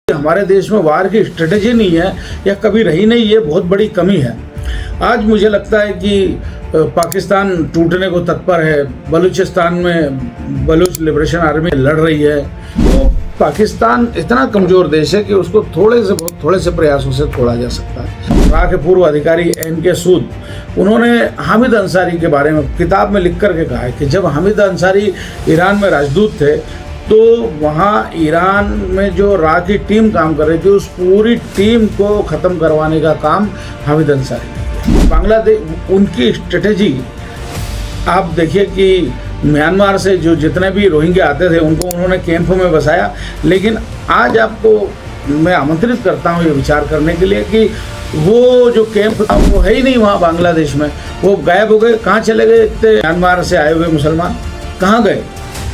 हमारे देश में वार की स्ट्रेटेजी नहीं है या कभी रही नहीं, ये बहुत बड़ी कमी है। आज मुझे लगता है कि पाकिस्तान टूटने को तत्पर है, बलूचिस्तान में बलूच लिबरेशन आर्मी लड़ रही है। तो पाकिस्तान इतना कमज़ोर देश है कि उसको थोड़े से प्रयासों से तोड़ा जा सकता है। राह के पूर्व अधिकारी एन.के. सूद, उन्होंने हामिद अंसारी के बारे में किताब में लिख करके कहा है कि जब हामिद अंसारी ईरान में राजदूत थे तो वहाँ ईरान में जो राह की टीम काम कर रही थी, उस पूरी टीम को ख़त्म करवाने का काम हामिद अंसारी ने किया। बांग्लादेश, उनकी स्ट्रेटेजी आप देखिए कि म्यांमार से जो जितने भी रोहिंग्या आते थे उनको उन्होंने कैंप में बसाया, लेकिन आज आपको मैं आमंत्रित करता हूँ ये विचार करने के लिए कि वो जो कैंप था वो है ही नहीं वहाँ बांग्लादेश में, वो गायब हो गए। कहाँ चले गए इतने म्यांमार से आए हुए मुसलमान, कहाँ गए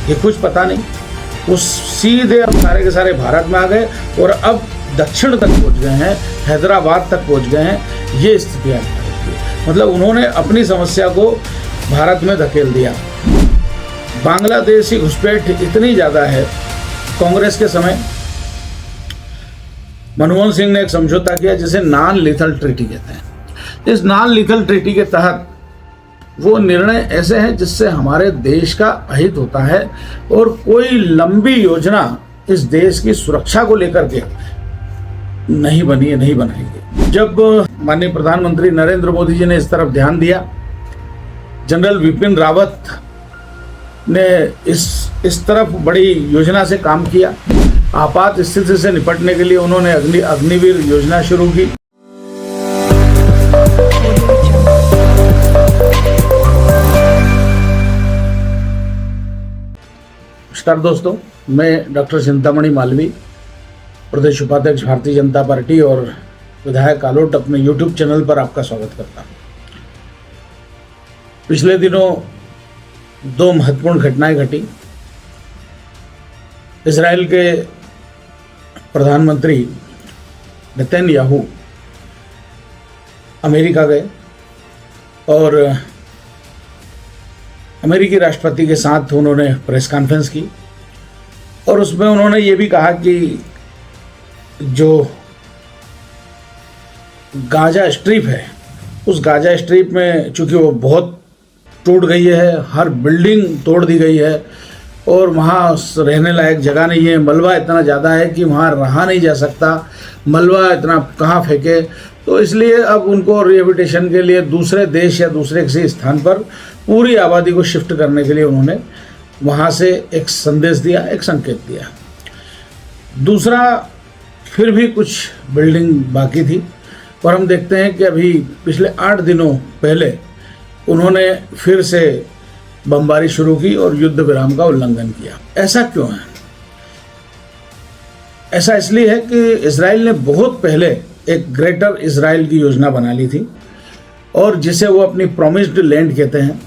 ये कुछ पता नहीं। वो सीधे अब सारे के सारे भारत में आ गए और अब दक्षिण तक पहुँच गए हैं, हैदराबाद तक पहुँच गए हैं। ये स्थिति है, मतलब उन्होंने अपनी समस्या को भारत में धकेल दिया। बांग्लादेशी घुसपैठ इतनी ज़्यादा है, कांग्रेस के समय मनमोहन सिंह ने एक समझौता किया जिसे नॉन लीथल ट्रीटी कहते हैं। इस नॉन लीथल ट्रीटी के तहत वो निर्णय ऐसे हैं जिससे हमारे देश का अहित होता है और कोई लंबी योजना इस देश की सुरक्षा को लेकर के नहीं बनी है, नहीं बनाएगी। जब माननीय प्रधानमंत्री नरेंद्र मोदी जी ने इस तरफ ध्यान दिया, जनरल विपिन रावत ने इस तरफ बड़ी योजना से काम किया। आपात स्थिति से निपटने के लिए उन्होंने अग्निवीर योजना शुरू की। नमस्कार दोस्तों, मैं डॉक्टर चिंतामणि मालवी, प्रदेश उपाध्यक्ष भारतीय जनता पार्टी और विधायक आलोट, अपने यूट्यूब चैनल पर आपका स्वागत करता हूँ। पिछले दिनों दो महत्वपूर्ण घटनाएं घटी। इजराइल के प्रधानमंत्री नेतन्याहू अमेरिका गए और अमेरिकी राष्ट्रपति के साथ उन्होंने प्रेस कॉन्फ्रेंस की और उसमें उन्होंने ये भी कहा कि जो गाजा स्ट्रिप है, उस गाजा स्ट्रिप में चूँकि वो बहुत टूट गई है, हर बिल्डिंग तोड़ दी गई है और वहाँ रहने लायक जगह नहीं है। मलबा इतना ज़्यादा है कि वहाँ रहा नहीं जा सकता, मलबा इतना कहाँ फेंके। तो इसलिए अब उनको रिहेबिलिटेशन के लिए दूसरे देश या दूसरे किसी स्थान पर पूरी आबादी को शिफ्ट करने के लिए उन्होंने वहाँ से एक संदेश दिया, एक संकेत दिया। दूसरा, फिर भी कुछ बिल्डिंग बाकी थी और हम देखते हैं कि अभी पिछले 8 दिनों पहले उन्होंने फिर से बमबारी शुरू की और युद्ध विराम का उल्लंघन किया। ऐसा क्यों है? ऐसा इसलिए है कि इजराइल ने बहुत पहले एक ग्रेटर इजराइल की योजना बना ली थी और जिसे वो अपनी प्रॉमिस्ड लैंड कहते हैं,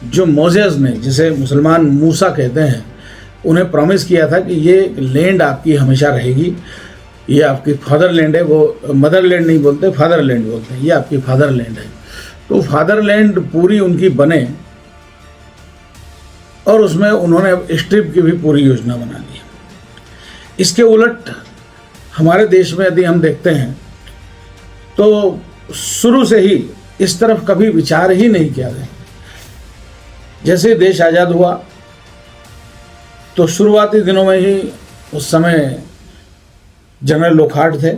जो मोजेस ने, जिसे मुसलमान मूसा कहते हैं, उन्हें प्रॉमिस किया था कि ये लैंड आपकी हमेशा रहेगी, ये आपकी फादर लैंड है। वो मदर लैंड नहीं बोलते, फादर लैंड बोलते हैं, ये आपकी फादर लैंड है। तो फादर लैंड पूरी उनकी बने और उसमें उन्होंने स्ट्रिप की भी पूरी योजना बना ली। इसके उलट हमारे देश में यदि हम देखते हैं तो शुरू से ही इस तरफ कभी विचार ही नहीं किया गया। जैसे देश आज़ाद हुआ तो शुरुआती दिनों में ही उस समय जनरल लोखार्ट थे,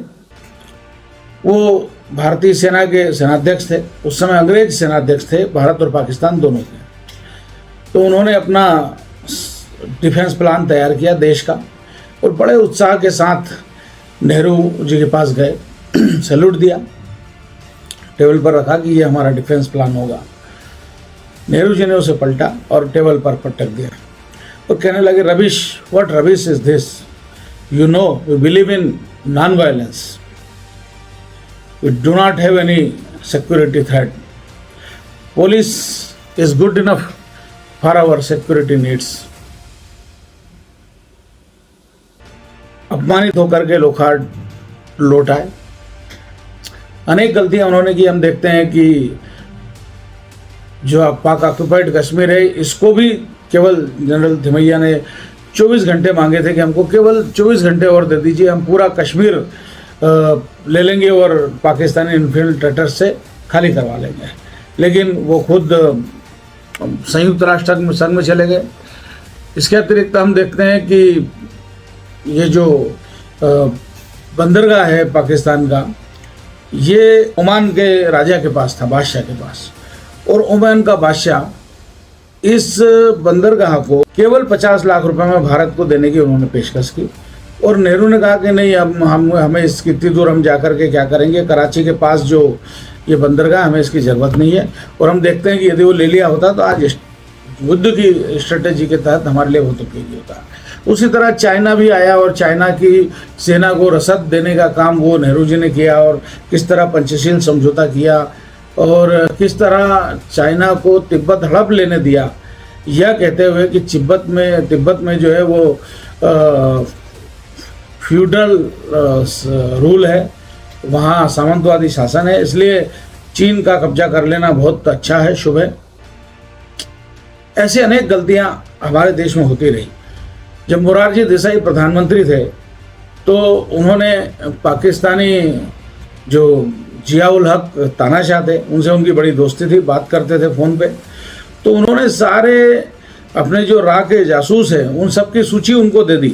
वो भारतीय सेना के सेनाध्यक्ष थे। उस समय अंग्रेज सेनाध्यक्ष थे, भारत और पाकिस्तान दोनों थे। तो उन्होंने अपना डिफेंस प्लान तैयार किया देश का और बड़े उत्साह के साथ नेहरू जी के पास गए, सैल्यूट दिया, टेबल पर रखा कि ये हमारा डिफेंस प्लान होगा। नेहरू जी ने उसे पलटा और टेबल पर पटक दिया और कहने लगे, rubbish, what rubbish is this, you know we believe in non violence, we do not have any security threat, police is good enough for our security needs. अपमानित होकर के लोखार्ट लौट आए। अनेक गलतियां उन्होंने की। हम देखते हैं कि जो पाक ऑक्युपाइड कश्मीर है, इसको भी केवल जनरल थिमैया ने 24 घंटे मांगे थे कि हमको केवल 24 घंटे और दे दीजिए, हम पूरा कश्मीर ले लेंगे और पाकिस्तानी इन्फिल्ट्रेटर्स से खाली करवा लेंगे। लेकिन वो खुद संयुक्त राष्ट्र संघ में चले गए। इसके अतिरिक्त हम देखते हैं कि ये जो बंदरगाह है पाकिस्तान का, ये ओमान के राजा के पास था, बादशाह के पास, और ओमान का बादशाह इस बंदरगाह को केवल 50 लाख रुपए में भारत को देने की उन्होंने पेशकश की। और नेहरू ने कहा कि नहीं, अब हमें इसकी इतनी दूर हम जा कर के क्या करेंगे, कराची के पास जो ये बंदरगाह, हमें इसकी ज़रूरत नहीं है। और हम देखते हैं कि यदि वो ले लिया होता तो आज युद्ध की स्ट्रेटेजी के तहत हमारे लिए बहुत उपयोगी होता। उसी तरह चाइना भी आया और चाइना की सेना को रसद देने का काम वो नेहरू जी ने किया, और किस तरह पंचशील समझौता किया और किस तरह चाइना को तिब्बत हड़प लेने दिया, यह कहते हुए कि तिब्बत में जो है वो फ्यूडल रूल है, वहाँ सामंतवादी शासन है, इसलिए चीन का कब्जा कर लेना बहुत अच्छा है, शुभ है। ऐसी अनेक गलतियां हमारे देश में होती रही। जब मोरारजी देसाई प्रधानमंत्री थे तो उन्होंने पाकिस्तानी जो जियाउल हक तानाशाह थे, उनसे उनकी बड़ी दोस्ती थी, बात करते थे फ़ोन पे, तो उन्होंने सारे अपने जो रा के जासूस हैं उन सब की सूची उनको दे दी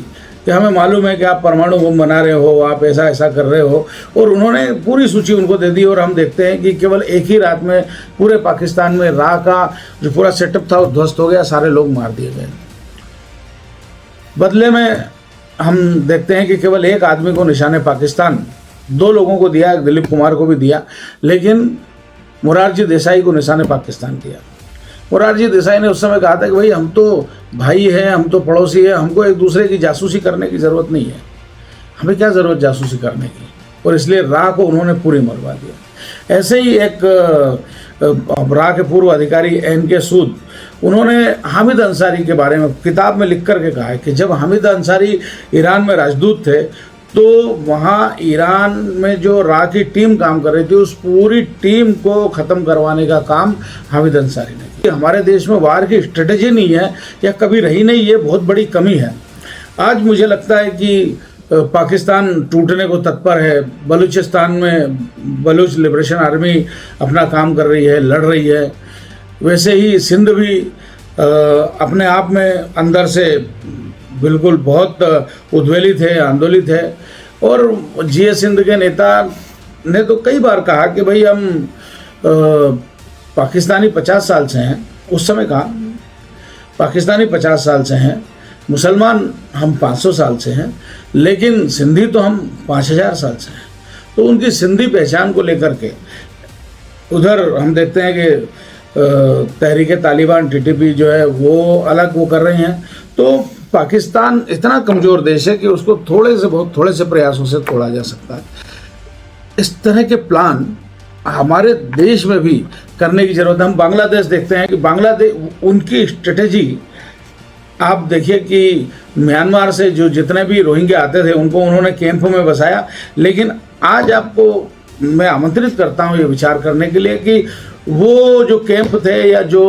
कि हमें मालूम है कि आप परमाणु बम बना रहे हो, आप ऐसा ऐसा कर रहे हो, और उन्होंने पूरी सूची उनको दे दी। और हम देखते हैं कि केवल एक ही रात में पूरे पाकिस्तान में रा का जो पूरा सेटअप था वो ध्वस्त हो गया, सारे लोग मार दिए गए। बदले में हम देखते हैं कि केवल एक आदमी को निशाने पाकिस्तान, 2 लोगों को दिया, दिलीप कुमार को भी दिया, लेकिन मोरारजी देसाई को निशाने पाकिस्तान दिया। मोरारजी देसाई ने उस समय कहा था कि भाई हम तो भाई हैं, हम तो पड़ोसी हैं, हमको एक दूसरे की जासूसी करने की ज़रूरत नहीं है, हमें क्या ज़रूरत जासूसी करने की, और इसलिए रा को उन्होंने पूरी मरवा दिया। ऐसे ही एक रा के पूर्व अधिकारी NK सूद, उन्होंने हामिद अंसारी के बारे में किताब में लिख करके कहा है कि जब हामिद अंसारी ईरान में राजदूत थे तो वहाँ ईरान में जो रा की टीम काम कर रही थी, उस पूरी टीम को ख़त्म करवाने का काम हामिद अंसारी ने किया। हमारे देश में वार की स्ट्रेटेजी नहीं है या कभी रही नहीं, ये बहुत बड़ी कमी है। आज मुझे लगता है कि पाकिस्तान टूटने को तत्पर है। बलूचिस्तान में बलूच लिबरेशन आर्मी अपना काम कर रही है, लड़ रही है। वैसे ही सिंध भी अपने आप में अंदर से बिल्कुल बहुत उद्वेलित है, आंदोलित है। और GA सिंध के नेता ने तो कई बार कहा कि भाई हम पाकिस्तानी 50 साल से हैं, उस समय कहा पाकिस्तानी 50 साल से हैं, मुसलमान हम 500 साल से हैं, लेकिन सिंधी तो हम 5000 साल से हैं। तो उनकी सिंधी पहचान को लेकर के उधर हम देखते हैं कि तहरीक तालिबान TTP जो है वो अलग वो कर रहे हैं। तो पाकिस्तान इतना कमज़ोर देश है कि उसको थोड़े से प्रयासों से तोड़ा जा सकता है। इस तरह के प्लान हमारे देश में भी करने की ज़रूरत है। हम बांग्लादेश देखते हैं कि बांग्लादेश, उनकी स्ट्रेटेजी आप देखिए कि म्यांमार से जो जितने भी रोहिंग्या आते थे उनको उन्होंने कैंप में बसाया, लेकिन आज आपको मैं आमंत्रित करता हूँ ये विचार करने के लिए कि वो जो कैंप थे या जो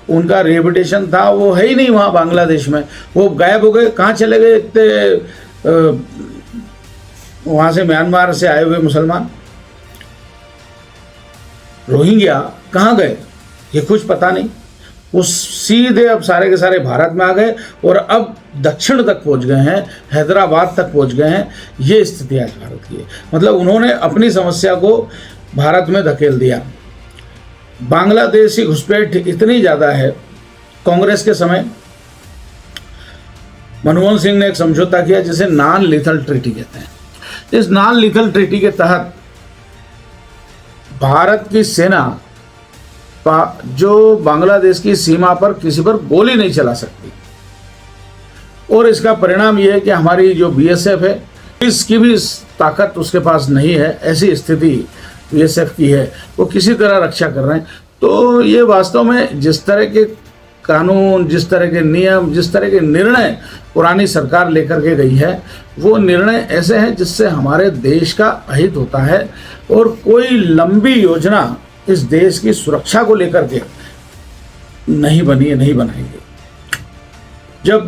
उनका रिहेबिलिटेशन था वो है ही नहीं वहाँ बांग्लादेश में, वो गायब हो गए। कहाँ चले गए इतने वहाँ से म्यांमार से आए हुए मुसलमान? रोहिंग्या कहाँ गए ये कुछ पता नहीं। वो सीधे अब सारे के सारे भारत में आ गए और अब दक्षिण तक पहुँच गए हैं, हैदराबाद तक पहुँच गए हैं। ये स्थिति आज भारत की है। मतलब उन्होंने अपनी समस्या को भारत में धकेल दिया। बांग्लादेशी घुसपैठ इतनी ज़्यादा है, कांग्रेस के समय मनमोहन सिंह ने एक समझौता किया जिसे नॉन लीथल ट्रीटी कहते हैं। इस नॉन लीथल ट्रीटी के तहत भारत की सेना जो बांग्लादेश की सीमा पर किसी पर गोली नहीं चला सकती, और इसका परिणाम यह है कि हमारी जो BSF है इसकी भी ताकत उसके पास नहीं है। ऐसी स्थिति BSF की है, वो किसी तरह रक्षा कर रहे हैं। तो ये वास्तव में जिस तरह के कानून, जिस तरह के नियम, जिस तरह के निर्णय पुरानी सरकार लेकर के गई है, वो निर्णय ऐसे हैं जिससे हमारे देश का अहित होता है, और कोई लंबी योजना इस देश की सुरक्षा को लेकर के नहीं बनी है, नहीं बनाएंगे। जब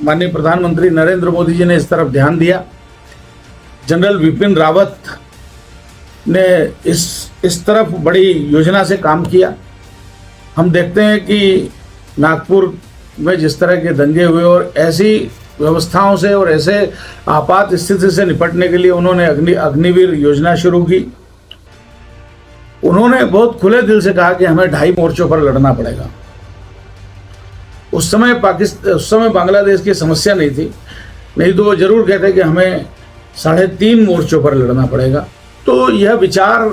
माननीय प्रधानमंत्री नरेंद्र मोदी जी ने इस तरफ ध्यान दिया। जनरल विपिन रावत ने इस तरफ बड़ी योजना से काम किया। हम देखते हैं कि नागपुर में जिस तरह के दंगे हुए और ऐसी व्यवस्थाओं से और ऐसे आपात स्थिति से निपटने के लिए उन्होंने अग्निवीर योजना शुरू की। उन्होंने बहुत खुले दिल से कहा कि हमें 2.5 मोर्चों पर लड़ना पड़ेगा। उस समय बांग्लादेश की समस्या नहीं थी, नहीं तो वो जरूर कहते कि हमें 3.5 मोर्चों पर लड़ना पड़ेगा। तो यह विचार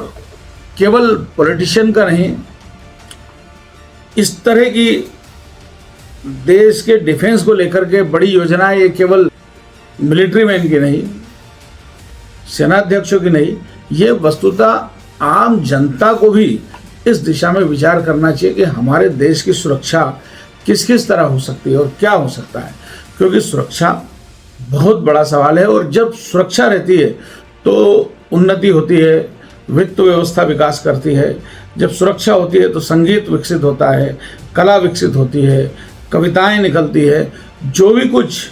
केवल पॉलिटिशियन का नहीं, इस तरह की देश के डिफेंस को लेकर के बड़ी योजनाएं ये केवल मिलिट्री मैन की नहीं, सेनाध्यक्षों की नहीं, ये वस्तुतः आम जनता को भी इस दिशा में विचार करना चाहिए कि हमारे देश की सुरक्षा किस किस तरह हो सकती है और क्या हो सकता है, क्योंकि सुरक्षा बहुत बड़ा सवाल है। और जब सुरक्षा रहती है तो उन्नति होती है, वित्त व्यवस्था विकास करती है। जब सुरक्षा होती है तो संगीत विकसित होता है, कला विकसित होती है, कविताएं निकलती है, जो भी कुछ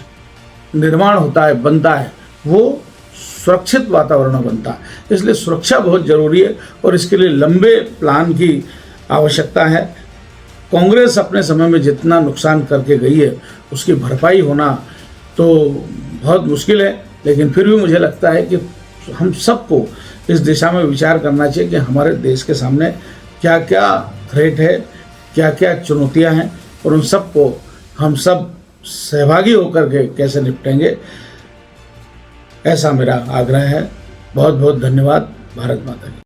निर्माण होता है, बनता है, वो सुरक्षित वातावरण में बनता है। इसलिए सुरक्षा बहुत ज़रूरी है और इसके लिए लंबे प्लान की आवश्यकता है। कांग्रेस अपने समय में जितना नुकसान करके गई है उसकी भरपाई होना तो बहुत मुश्किल है, लेकिन फिर भी मुझे लगता है कि हम सबको इस दिशा में विचार करना चाहिए कि हमारे देश के सामने क्या क्या थ्रेट है, क्या क्या चुनौतियां हैं और उन सबको हम सब सहभागी होकर के कैसे निपटेंगे, ऐसा मेरा आग्रह है। बहुत बहुत धन्यवाद। भारत माता की।